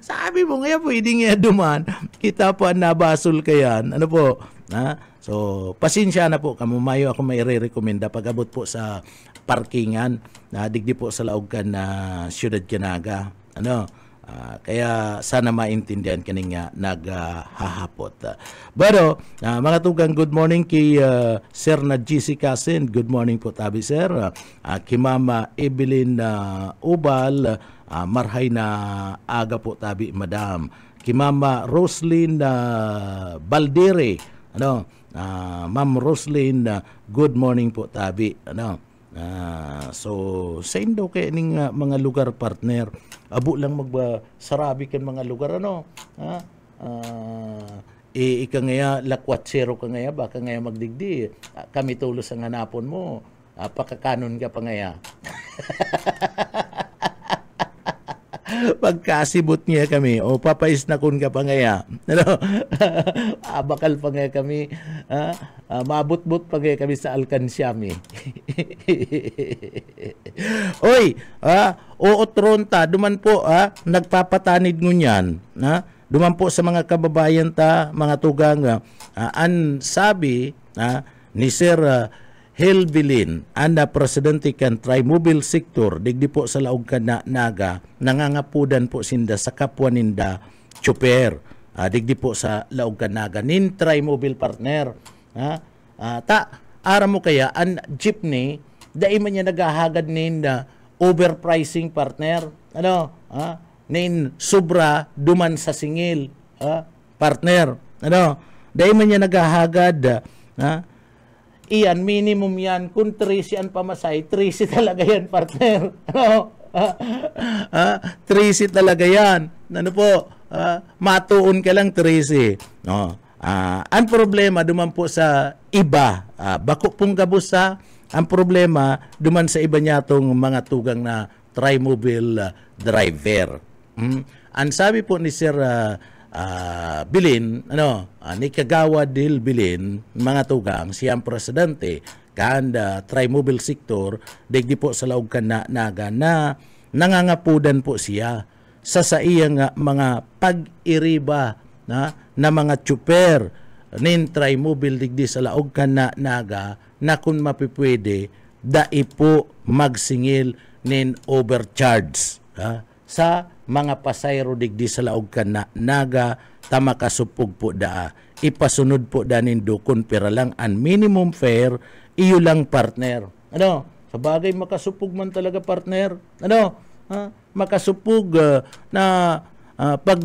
Sabi mo nga pwede nga duman, kita po ang nabasol kaya. Ano po? So, pasensya na po, kamumayo ako maire-rekomenda pag-abot po sa parkingan na digdi po sa laog kan na Siyudad Canaga. Ano? Kaya sana maintindihan kaning naghahapot. Pero mga tugang, good morning kay Sir na GC Kasin. Good morning po tabi sir. Kay Mama Evelyn Ubal, marhay na aga po tabi madam. Kay Mama Roslyn Baldere, ano, Ma'am Roslyn, good morning po tabi. Ano? So sa indo kay ning mga lugar partner, abo lang magsarabi kan mga lugar, ano, ika ngaya lakwatsero ka ngaya, baka ngaya magdigdi kami tulos ang hanapon mo, pakakanon ka pa ngaya. Pagkasibot niya kami, o papais na kun ka pa ngaya, ano? Bakal pa ngaya kami, mabut-but pa ngaya kami sa Alcansiami. Oy, ootronta, duman po, nagpapatanid ngunyan, duman po sa mga kababayan mga tugang, an sabi ni Sir Helbilin, anda presidente kan Trimobile sector, digdi po sa laog kan naga, nangangapudan po sinda sa kapwa ninda, tsuper, digdi po sa laog kan naga, nin Trimobile partner. Ara mo kaya, an jeepney, dahil man niya naghahagad ninda, overpricing partner, ano, nin sobra, duman sa singil, partner, ano, dahil man niya naghahagad, iyan, minimum yan. Kung 13 ang pamasay, 13 talaga yan, partner. Ano? 13 talaga yan. Ano po? Matuon ka lang 13. No? Ang problema, duman po sa iba. Bako pong gabusa, ang problema, duman sa iba niya itong mga tugang na Trimobile driver. Ang sabi po ni Sir Bilin, ano, ni Kagawa Dil Bilin, mga tugang, siyang presidente, kanda Trimobile sector, digdi po sa laog kan naga na nangangapudan po siya sa iyang mga pag-iriba na mga tsuper nin Trimobile digdi sa laog kan naga na kung mapipwede, dai po magsingil nin overcharge sa mga pasayro digdi sa laog kan naga, tamakasupog po ipasunod po nindo kun pera lang ang minimum fare, iyo lang partner. Ano? Sa bagay makasupog man talaga partner. Ano? Makasupog na pag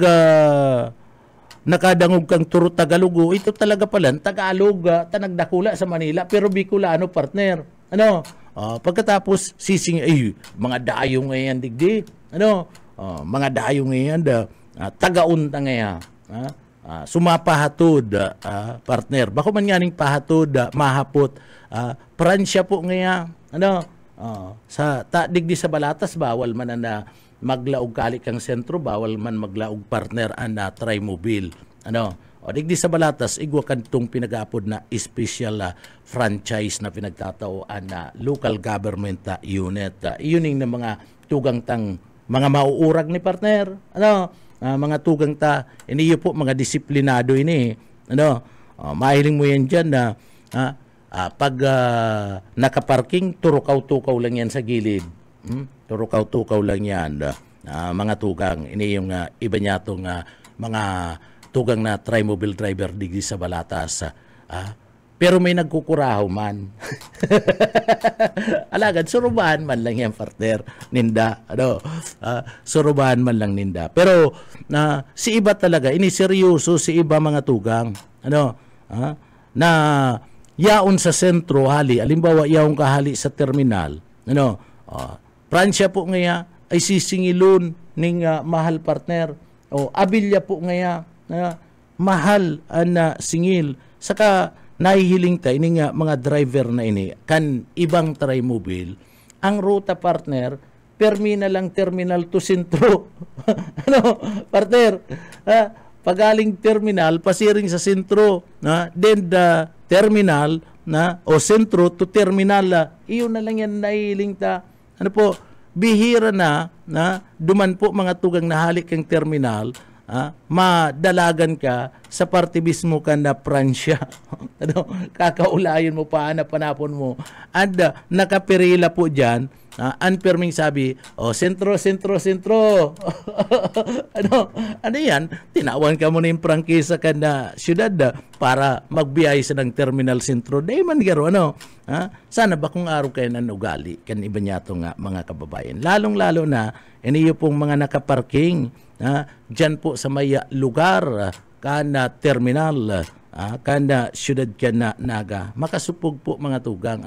nakadangog kang turo Tagalugo, ito talaga pala Tagalog, tanagdakula sa Manila, pero Bicolano partner. Ano? Pagkatapos sising mga dayo ngayon digdi. Ano? Mga dayo ngayon tagaunta ngayon. Sumapahatod partner. Bako man nganing pahatod mahapot. Pransya po ngayon. Ano? Sa digdi sa Balatas bawal man na maglaog kalik ang sentro, bawal man maglaog partner ang Trimobile. Ano? O digdi sa Balatas, igwa kantong pinag-aapod na special franchise na pinagtatawaan na local government unit. Iyon ng mga tugang mga mauurag ni partner. Ano? Mga tugang iniyo po mga disiplinado ini. Ano? Mahiling mo yan dyan na pag nakaparking, turukaw-tukaw lang yan sa gilid. Turukaw-tukaw lang yan. Mga tugang, ini yung iba niya itong mga tugang na Trimobile driver digdi sa Balatas. pero may nagkukuraho man. Alagad, surubahan man lang yan, partner. Ninda. Surubahan man lang ninda. Pero si iba talaga, iniseryoso si iba mga tugang. Na yaon sa sentro hali, alimbawa yaon kahali sa terminal. Pransya po ngaya ay sisingilon ning mahal partner. Abilya po ngaya mahal na singil. Saka nahihiling tayo ini nga mga driver na ini kan ibang trimobile ang ruta partner terminal to sentro. Partner, pagaling terminal pasiring sa sentro, then the terminal o sentro to terminal, iyon na lang yan nahihiling ta. Bihira na duman po mga tugang nahalik ang terminal, madalagan ka sa parte mismo ka na Pransya. Kakaulayan mo pa na panapon mo. And nakapirila po dyan, unperming sabi, sentro. Ano yan? Tinawan ka mo na yung prangkisa ka na syudad para magbiyay sa ng terminal sentro. Dahil man garo, sana ba kung araw kayo ng ugali kan iba niya nga mga kababayan. Lalong-lalo na, iniyo pong mga nakaparking, dyan po sa may lugar kana terminal, kana syudad kana naga, makasupog po mga tugang,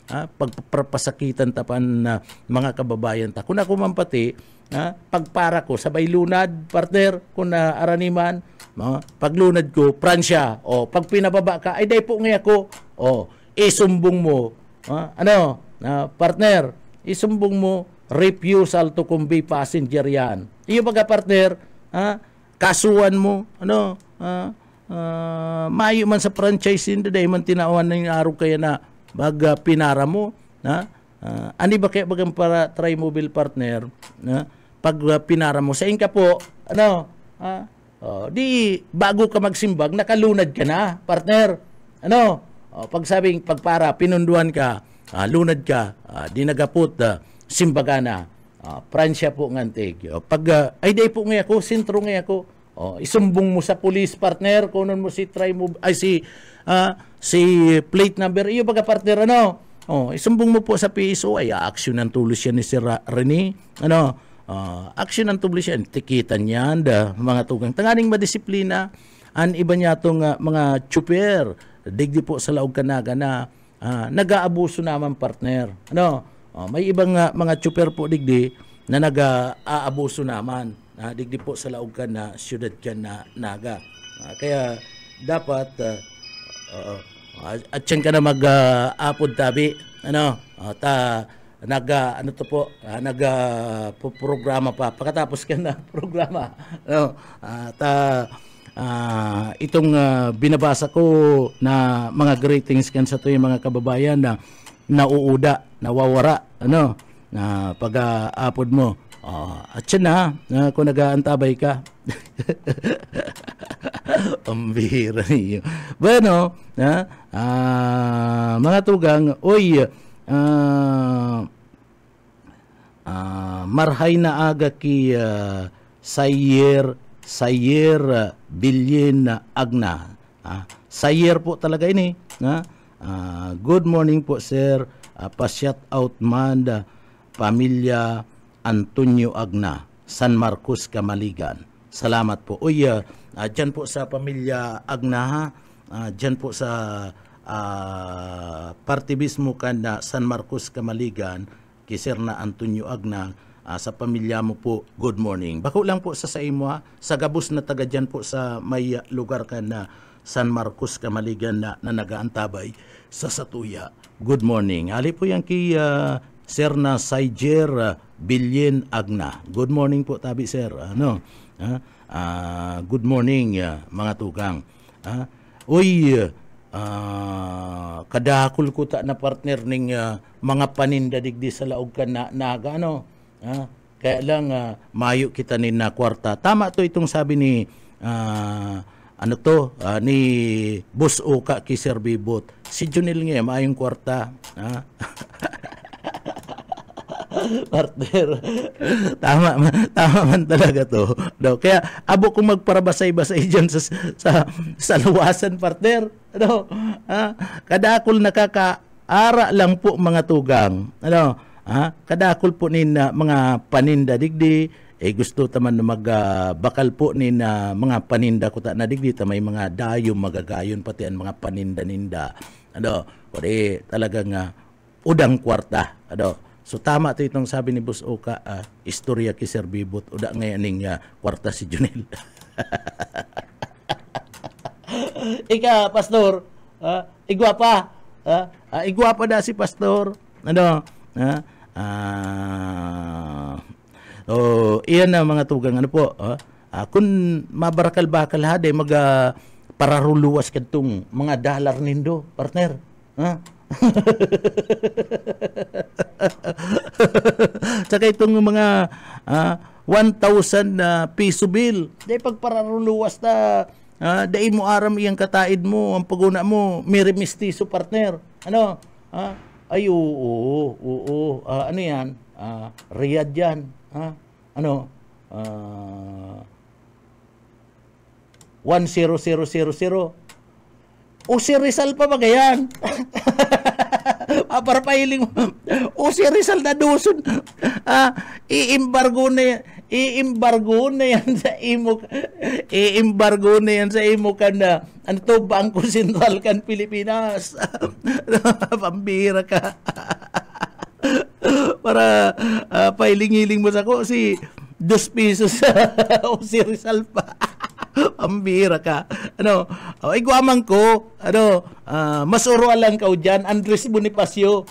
pagpapasakitan tapan na mga kababayan ta. Kung ako man pati, pagpara ko sabay lunad, partner, kung araniman, paglunad ko, Pransya, pag pinababa ka, ay day po ngayon ako, isumbong mo, partner, isumbong mo, refusal to convey passenger yan. Iyo baga partner, kasuhan mo, mayo man sa franchise hindi day man tinawan ng araw kaya na baga pinara mo, ani ba kaya bagang para trimobile partner, pag pinara mo sa inka po, di bago ka magsimbag nakalunad ka na, partner. Pag sabing pagpara pinunduan ka, lunad ka, di nagaput, simbaga na, Pransya po ngantig. Pag ay day po ngayon ako, sentro ngayon ako, isumbong mo sa police partner, kunon mo si si plate number, iyo baga partner, isumbong mo po sa PSO, ay action ng tulos yan ni Sir Rene, action ng tulos yan, tikitan yan, mga tugang, tanganing madisiplina, an iba niya itong mga chuper, digdi po sa laog kanaga na, nag-aabuso naman partner, may ibang mga chuper po digdi na nag-aabuso naman, digdi po sa laog ka na syudad ka na naga. Kaya dapat at siyan ka na mag-apod tabi, programa pa pagkatapos ka na programa, itong binabasa ko na mga greetings kan sa to yung mga kababayan na nauuda, nawawara, na pag-aapod mo. At siya na, kung nag-aantabay ka. Ang bihira niyo. Bueno, mga tugang, marhay na aga ki Sayer Bilyen Agna. Sayer po talaga ini. Good morning po sir, pa-shout out man pamilya Antonio Agna, San Marcos, Camaligan. Salamat po. Dyan po sa pamilya Agna, dyan po sa partibismo kan na San Marcos, Camaligan, kisir na Antonio Agna, sa pamilya mo po, good morning. Bako lang po sa imo, sa gabos na taga dyan po sa may lugar kan na San Marcos, Camaligan na nagaantabay sa Satuya. Good morning. Ali po yan kay Sir na Sayer Bilyen Agna. Good morning po tabi sir. Good morning mga tugang. Kadakul ko ta na partner ning mga paninda digdi sa laog ka na naga kaya lang mayo kita ni na kwarta. Tama to itong sabi ni ni Boss Oka kay Sir Bibot. Si Junil nga maayong kwarta. Partner. Tama man talaga to. No, kaya abo kong magparabasay-basay diyan sa luwasan, partner. Ano? Kadakol nakakaara lang po mga tugang. Ano? Kadakol po nin mga paninda digdi. Gusto taman na magbakal po nin mga paninda ko ta na digdi ta may mga dayo magagayon pati ang mga paninda-ninda. Ano? Kundi talagang udang kwarta. Ano? So tama to itong sabi ni Boss Oka, istorya ki Sir Bibot, uda ngayon ning kwarta si Junel. Ika, Pastor, igwapa. Igwapa na si Pastor. Ano? Iyan na mga tugang, ano po, kung mabarakal-bakal ha, de pararuluwas kadtong mga dalar nindo, partner. Tsaka itong mga 1,000 piso bill, de pagpararuluwas ta, dai mo aram iyang kataid mo, ang paguna mo, miri mistiso, partner. Ano? Ay, oo. Ano yan? Riyadh yan. Ano? 10000. O si Rizal pa ba gayan? Para pahiling mo. O si Rizal na dusun. Iimbargo na yan sa imo. Iimbargo na yan sa imo kan na ano to, Bangko Sentral kan Pilipinas. Pambira ka. Para pahiling-hiling mo sa ko si 2 pesos o si Rizal pa. Pambira ka. Ano? Igwamang ko. Ano? Masuro lang ka dyan. Andres Bonifacio.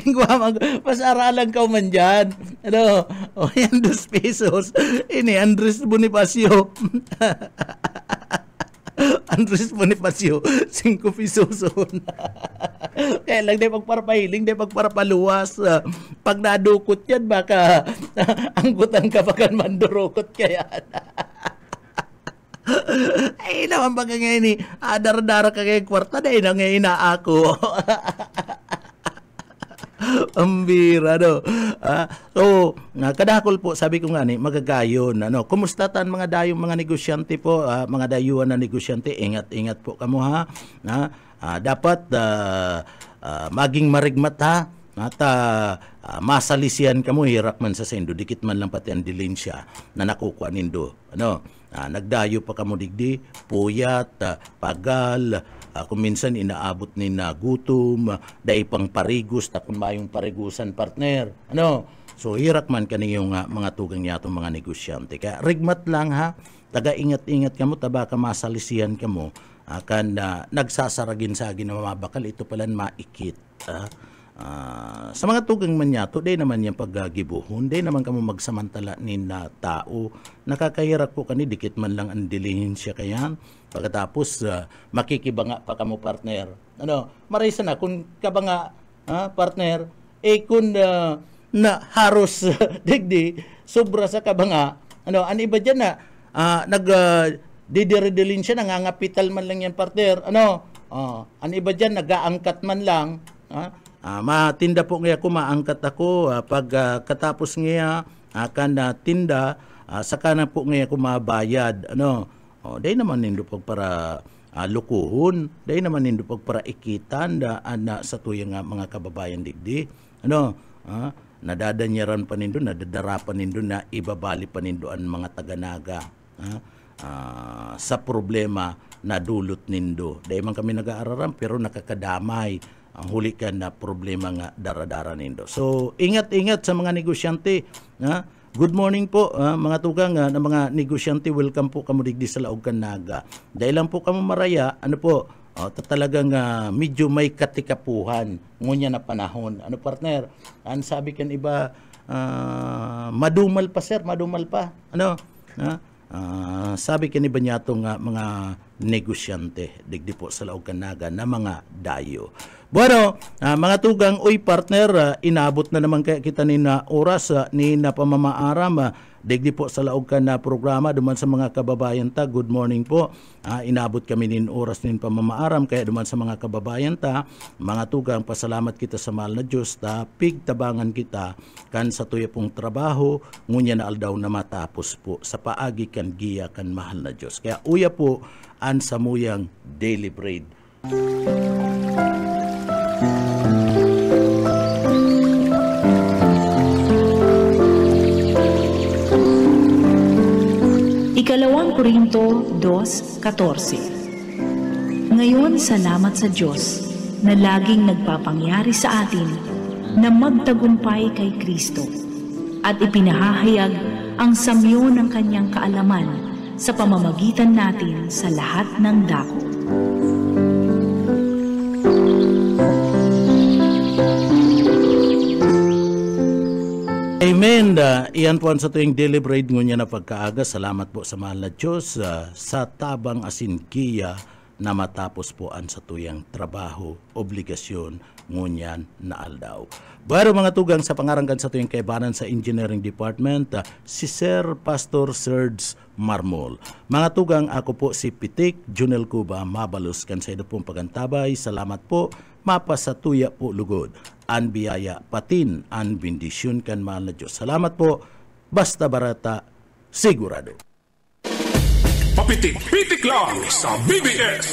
Igwamang ko. Masaralan ka man dyan. Ano? Yan 2 pesos. Ini Andres Bonifacio. Andres Bonifacio, 5 pesos. Kaya lang, di pagparapahiling, di pagparapaluwas. Pag nadukot yan, baka anggutan ka pagkan mandurukot kaya. Ay, naman baka ngayon dara-dara ka kay kwarta, dahil na ngayon na ako. Ambira, no? So, kadakol po, sabi ko nga magagayon. Ano, kumusta tan mga dayong mga negosyante po, mga dayuhan na negosyante, ingat-ingat po kamo ha. Dapat maging marigmat ha. At masalisian kamo, hirap man sa sendo, dikit man lang pati ang dilensya na nakukuha nindo. Ano, nagdayo pa kamo digdi, puyat, pagal, kung minsan inaabot ni na gutom, dai pang parigos, takon mayong parigusan, partner. Ano? So hirap man kaniyong mga tugang niya itong mga negosyante. Kaya rigmat lang ha, taga ingat-ingat kamo, taba ka masalisihan kamo, akan nagsasaragin sa akin na mamabakal, ito pala maikit. Sa mga tugang man niya, today naman yung paggibuhon, day naman kamo magsamantala ni na tao, nakakahirap po kani, dikit man lang ang dilihensya kayan, pagkatapos makikibanga pa kamo, partner. Ano, marisa na, kung kabanga, partner, kung na haros digdi, sobra sa kabanga, ano, ang iba dyan na, didiridilin siya, nangangapital man lang yan, partner, ano, ang iba dyan, nagaangkat man lang, matinda po ngayon ako, maangkat ako, pag katapos ngayon, akan tinda, saka na po ngayon ako mabayad, ano, dahil naman nindo pag para lukuhon, dahil naman nindo pag para ikitan, na sa tuyang mga kababayan digdi, ano, nadadanyaran pa nindo, nadadarapan nindo, na ibabali pa nindo ang mga taganaga, sa problema na dulot nindo. Dahil man kami nag-aararan, pero nakakadamay, ang huli ka na problema nga dara-dara nindo. So, ingat-ingat sa mga negosyante. Good morning po, mga tugang na mga negosyante. Welcome po kamo digdi sa Laog Kanaga. Dahil lang po kamo maraya, ano po, talagang medyo may katikapuhan ngunya na panahon. Ano, partner? Ang sabi kan iba, madumal pa, sir, madumal pa. Ano? Sabi kan iba niya itong mga negosyante digdi po sa Laog Kanaga na mga dayo. Bueno, mga tugang, partner, inabot na naman kaya kita ni na oras ni na pamamaaram. Digdi po sa laog ka na programa duman sa mga kababayan ta. Good morning po. Inabot kami nin oras nin pamamaaram kaya duman sa mga kababayan ta, mga tugang pasalamat kita sa mahal na Diyos ta pigtabangan kita kan sa tuya pong trabaho ngunya na aldaw na matapos po sa paagi kan giya kan mahal na Diyos. Kaya uya po an samuyang daily bread. Ikalawang Korinto 2:14. Ngayon, salamat sa Diyos na laging nagpapangyari sa atin na magtagumpay kay Kristo at ipinahahayag ang samyo ng kanyang kaalaman sa pamamagitan natin sa lahat ng dako. Amen. Iyan po ang sa tuwing daily bread ngunya na pagkaaga. Salamat po sa mahal na Diyos sa tabang asinkiya na matapos po ang sa tuyang trabaho, obligasyon, ngunyan na aldaw. Baro mga tugang sa pangaranggan sa tuyang kaibanan sa Engineering Department, si Sir Pastor Serge Marmol. Mga tugang, ako po si Pitik Junel Cuba Mabalus kan sa ito pong pagantabay. Salamat po. Mapasatuya po lugod. An biyaya patin, an bendisyon kan mahal na Diyos. Salamat po. Basta barata, sigurado. Papitik-pitik lang sa BBS.